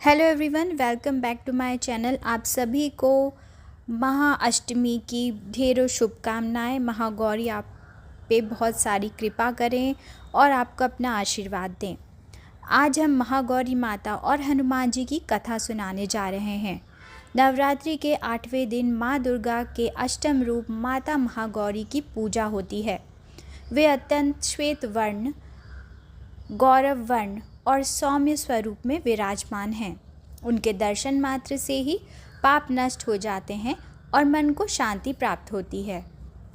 Hello everyone, welcome back to my channel. आप सभी को महाअष्टमी की ढेरों शुभकामनाएं। महागौरी आप पे बहुत सारी कृपा करें और आपको अपना आशीर्वाद दें। आज हम महागौरी माता और हनुमान जी की कथा सुनाने जा रहे हैं। नवरात्रि के 8वें दिन माँ दुर्गा के अष्टम रूप माता महागौरी की पूजा होती है। वे अत्यंत श्वेत वर्ण, गौरव वर्ण और सौम्य स्वरूप में विराजमान हैं। उनके दर्शन मात्र से ही पाप नष्ट हो जाते हैं और मन को शांति प्राप्त होती है।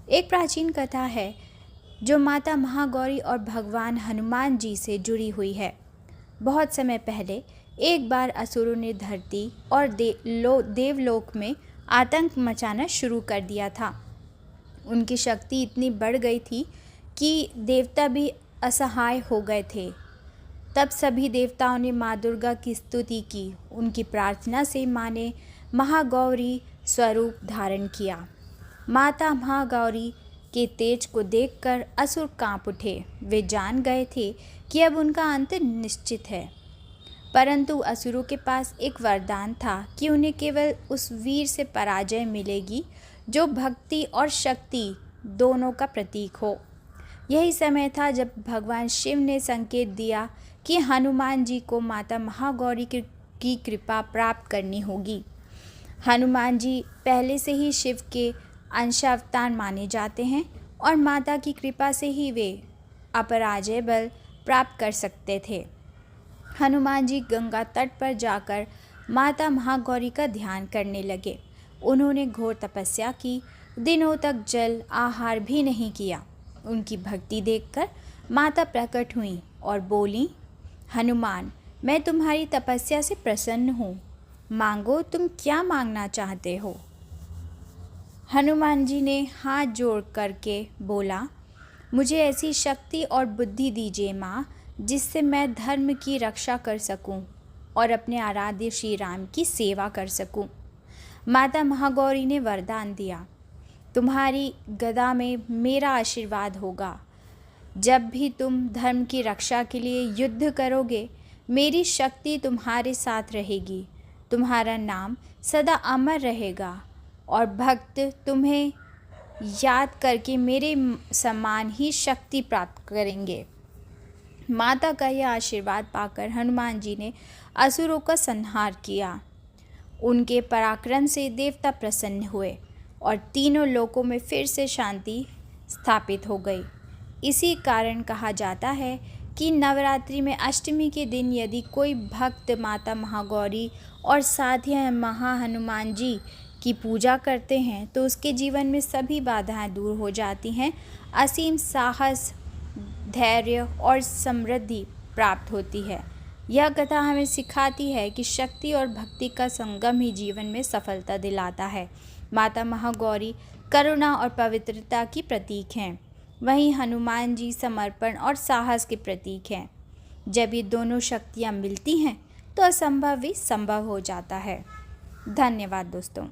एक प्राचीन कथा है जो माता महागौरी और भगवान हनुमान जी से जुड़ी हुई है। बहुत समय पहले एक बार असुरों ने धरती और देवलोक में आतंक मचाना शुरू कर दिया था। उनकी शक्ति इतनी बढ़ गई थी कि देवता भी असहाय हो गए थे। तब सभी देवताओं ने माँ दुर्गा की स्तुति की। उनकी प्रार्थना से माँ ने महागौरी स्वरूप धारण किया। माता महागौरी के तेज को देखकर असुर कांप उठे। वे जान गए थे कि अब उनका अंत निश्चित है। परंतु असुरों के पास एक वरदान था कि उन्हें केवल उस वीर से पराजय मिलेगी जो भक्ति और शक्ति दोनों का प्रतीक हो। यही समय था जब भगवान शिव ने संकेत दिया कि हनुमान जी को माता महागौरी की कृपा प्राप्त करनी होगी। हनुमान जी पहले से ही शिव के अंशावतार माने जाते हैं और माता की कृपा से ही वे अपराजय बल प्राप्त कर सकते थे। हनुमान जी गंगा तट पर जाकर माता महागौरी का ध्यान करने लगे। उन्होंने घोर तपस्या की, दिनों तक जल आहार भी नहीं किया। उनकी भक्ति देखकर माता प्रकट हुई और बोली, हनुमान, मैं तुम्हारी तपस्या से प्रसन्न हूँ। मांगो, तुम क्या मांगना चाहते हो। हनुमान जी ने हाथ जोड़ करके बोला, मुझे ऐसी शक्ति और बुद्धि दीजिए माँ, जिससे मैं धर्म की रक्षा कर सकूं और अपने आराध्य श्री राम की सेवा कर सकूं। माता महागौरी ने वरदान दिया, तुम्हारी गदा में मेरा आशीर्वाद होगा। जब भी तुम धर्म की रक्षा के लिए युद्ध करोगे, मेरी शक्ति तुम्हारे साथ रहेगी। तुम्हारा नाम सदा अमर रहेगा और भक्त तुम्हें याद करके मेरे समान ही शक्ति प्राप्त करेंगे। माता का यह आशीर्वाद पाकर हनुमान जी ने असुरों का संहार किया। उनके पराक्रम से देवता प्रसन्न हुए और तीनों लोकों में फिर से शांति स्थापित हो गई। इसी कारण कहा जाता है कि नवरात्रि में अष्टमी के दिन यदि कोई भक्त माता महागौरी और साथ ही हनुमान जी की पूजा करते हैं तो उसके जीवन में सभी बाधाएं दूर हो जाती हैं, असीम साहस, धैर्य और समृद्धि प्राप्त होती है। यह कथा हमें सिखाती है कि शक्ति और भक्ति का संगम ही जीवन में सफलता दिलाता है। माता महागौरी करुणा और पवित्रता की प्रतीक हैं, वहीं हनुमान जी समर्पण और साहस के प्रतीक हैं। जब ये दोनों शक्तियाँ मिलती हैं तो असंभव भी संभव हो जाता है। धन्यवाद दोस्तों।